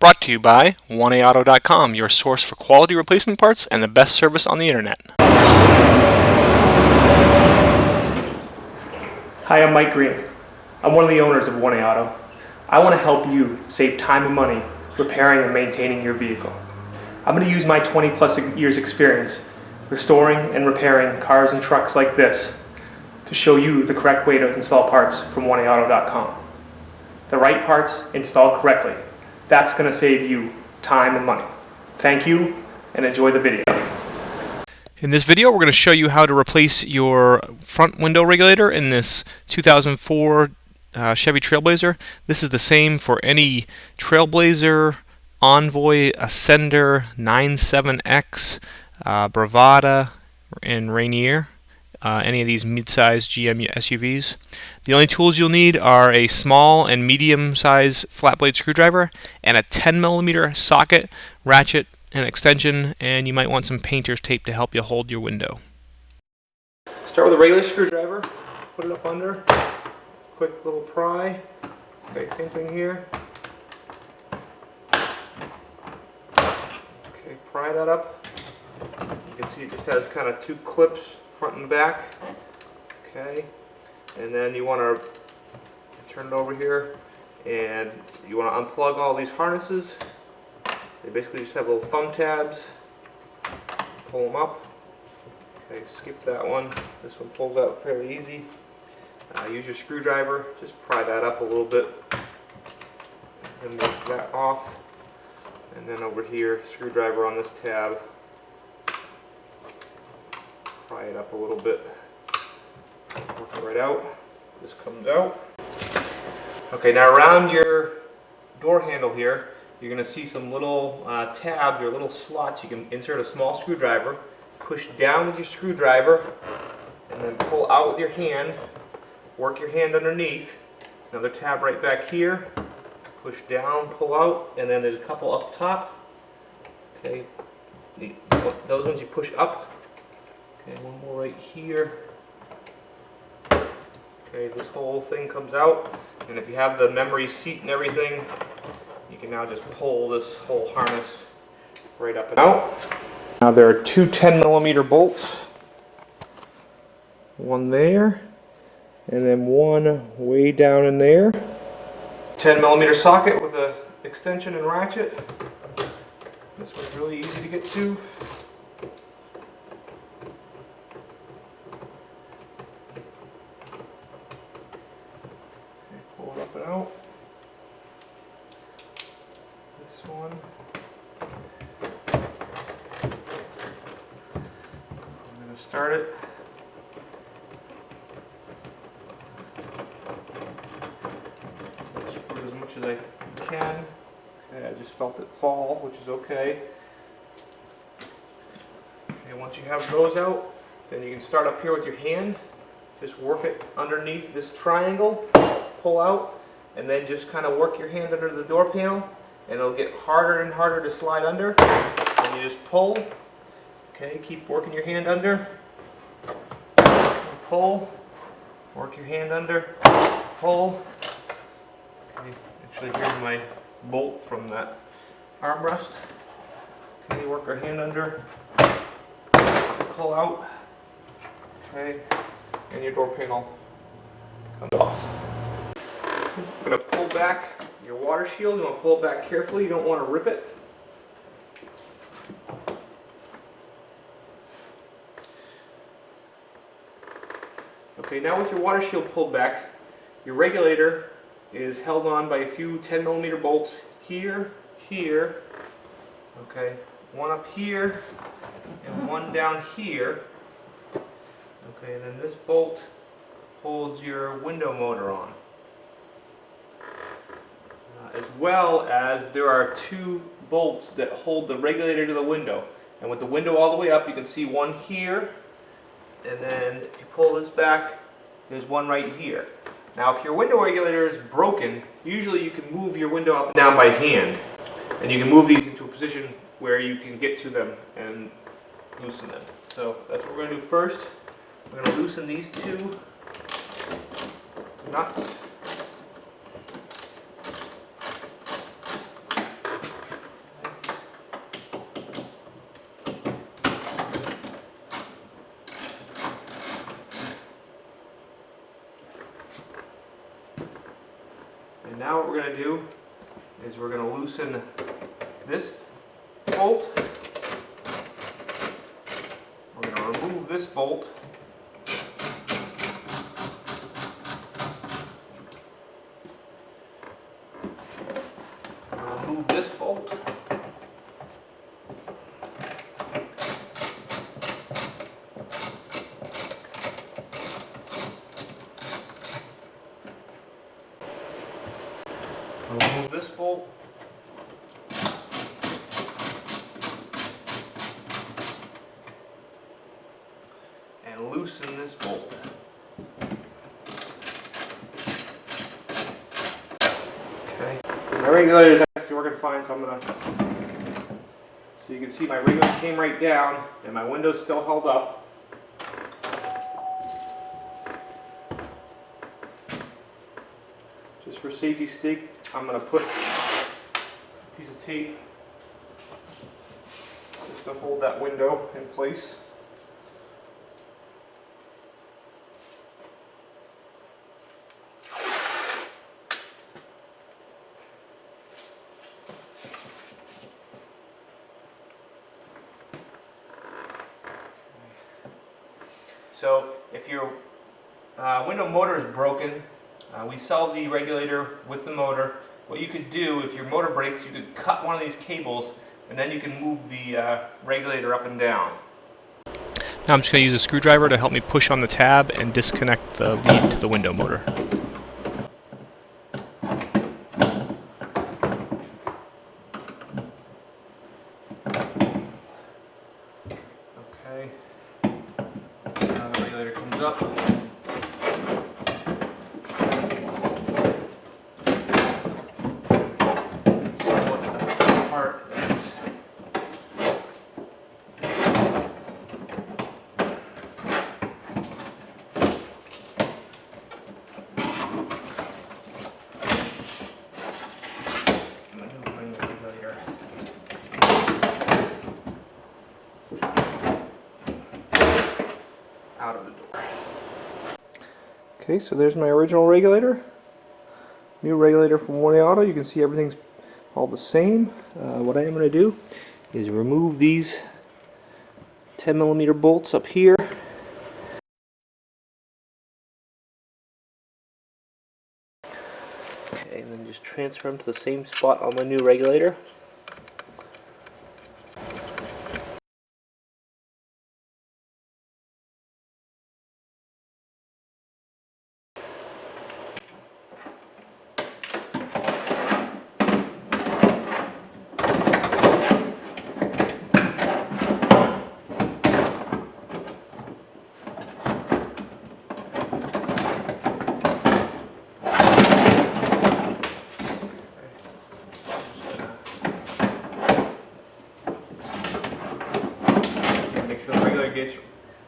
Brought to you by 1AAuto.com, your source for quality replacement parts and the best service on the internet. Hi, I'm Mike Green. I'm one of the owners of 1A Auto. I want to help you save time and money repairing and maintaining your vehicle. I'm going to use my 20+ years experience restoring and repairing cars and trucks like this to show you the correct way to install parts from 1AAuto.com. The right parts installed correctly. That's going to save you time and money. Thank you and enjoy the video. In this video, we're going to show you how to replace your front window regulator in this 2004 Chevy Trailblazer. This is the same for any Trailblazer, Envoy, Ascender, 97X, Bravada, and Rainier. Any of these mid-size GM SUVs. The only tools you'll need are a small and medium-size flat blade screwdriver and a 10mm socket, ratchet, and extension, and you might want some painter's tape to help you hold your window. Start with a regular screwdriver, put it up under, quick little pry. Okay, same thing here. Okay, pry that up. You can see it just has kind of two clips, front and back. Okay, and then you want to turn it over here and you want to unplug all these harnesses. They basically just have little thumb tabs. Pull them up. Okay, skip that one. This one pulls out fairly easy. Use your screwdriver, just pry that up a little bit and move that off. And then over here, screwdriver on this tab. Pry it up a little bit, work it right out. This comes out. Okay, now around your door handle here, you're going to see some little tabs or little slots. You can insert a small screwdriver, push down with your screwdriver, and then pull out with your hand. Work your hand underneath. Another tab right back here. Push down, pull out, and then there's a couple up top. Okay, those ones you push up. Okay, one more right here. Okay, this whole thing comes out, and if you have the memory seat and everything, you can now just pull this whole harness right up and out. Now there are two 10mm bolts. One there, and then one way down in there. 10mm socket with an extension and ratchet. This one's really easy to get to. Pull it up and out. This one. I'm going to start it. Screw it as much as I can. Okay, I just felt it fall, which is okay. Okay, once you have those out, then you can start up here with your hand. Just work it underneath this triangle. Pull out, and then just kind of work your hand under the door panel, and it'll get harder and harder to slide under. And you just pull. Okay, keep working your hand under. Pull. Work your hand under. Pull. Okay, actually, here's my bolt from that armrest. Okay, work our hand under. Pull out. Okay, and your door panel comes off. I'm going to pull back your water shield. You want to pull it back carefully. You don't want to rip it. Okay, now with your water shield pulled back, your regulator is held on by a few 10mm bolts here, here, okay, one up here, and one down here. Okay, and then this bolt holds your window motor on. As well as there are two bolts that hold the regulator to the window. And with the window all the way up, you can see one here, and then if you pull this back, there's one right here. Now if your window regulator is broken, usually you can move your window up and down by hand. And you can move these into a position where you can get to them and loosen them. So that's what we're going to do first. We're going to loosen these two nuts. now what we're going to do is we're going to loosen this bolt. We're going to remove this bolt. Remove this bolt. Remove this bolt. And loosen this bolt. Okay. My regulator is actually working fine, so I'm gonna. So you can see my regulator came right down, and my window's still held up. Just for safety's sake, I'm going to put a piece of tape just to hold that window in place. So if your window motor is broken, we sell the regulator with the motor. What you could do, if your motor breaks, you could cut one of these cables and then you can move the regulator up and down. Now I'm just going to use a screwdriver to help me push on the tab and disconnect the lead to the window motor. Okay, now the regulator comes up. Out of the door. Okay, so there's my original regulator. New regulator from One Auto. You can see everything's all the same. What I am going to do is remove these 10mm bolts up here. Okay, and then just transfer them to the same spot on my new regulator.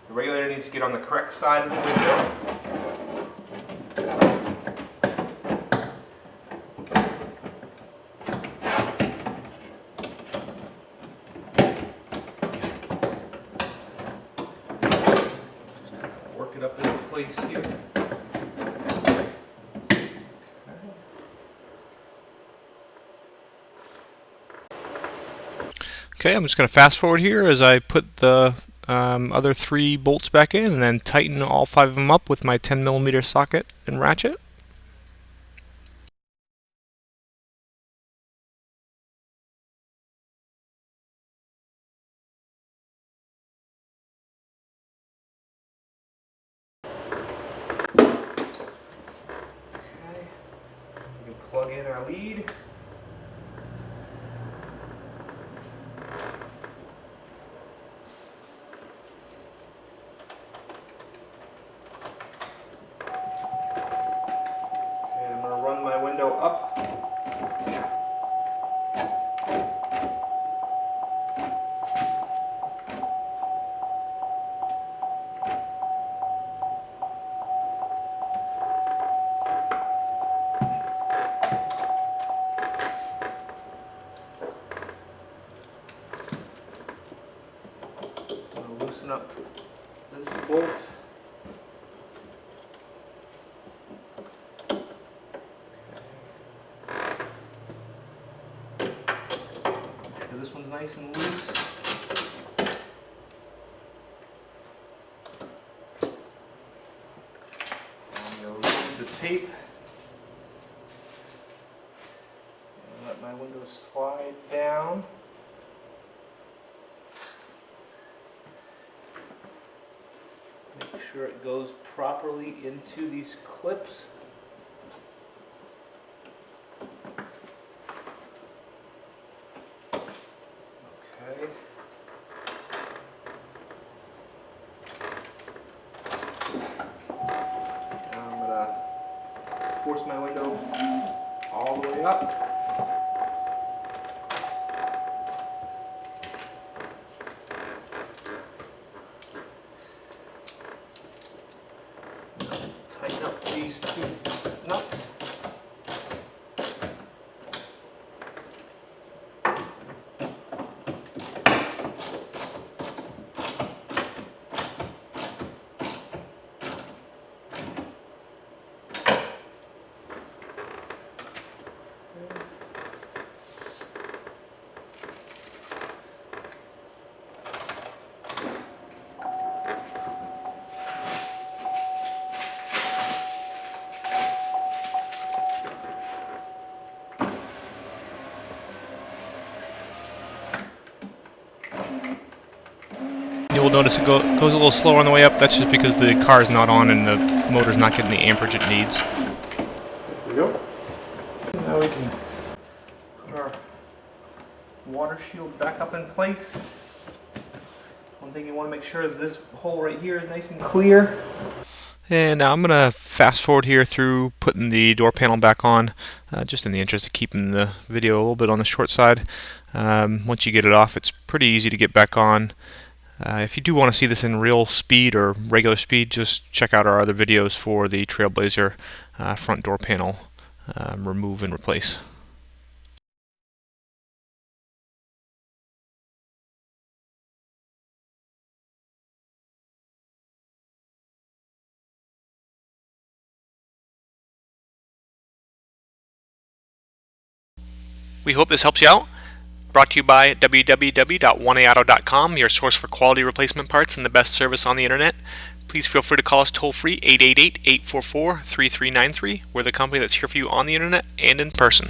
The regulator needs to get on the correct side of the window. Just kind of work it up into place here. Okay, I'm just going to fast forward here as I put the other 3 bolts back in and then tighten all 5 of them up with my 10mm socket and ratchet. Okay, we can plug in our lead. Up. Loosen up this bolt. sure this one's nice and loose. I'm going to remove the tape and let my window slide down. Make sure it goes properly into these clips. Okay. Now I'm going to force my window all the way up. Tighten up these two nuts. You will notice it goes a little slower on the way up. That's just because the car is not on and the motor's not getting the amperage it needs. There we go. Now we can put our water shield back up in place. One thing you want to make sure is this hole right here is nice and clear. And now I'm going to fast forward here through putting the door panel back on, just in the interest of keeping the video a little bit on the short side. Once you get it off, it's pretty easy to get back on. If you do want to see this in real speed or regular speed, just check out our other videos for the Trailblazer front door panel remove and replace. We hope this helps you out. Brought to you by www.oneauto.com, your source for quality replacement parts and the best service on the internet. Please feel free to call us toll-free 888-844-3393. We're the company that's here for you on the internet and in person.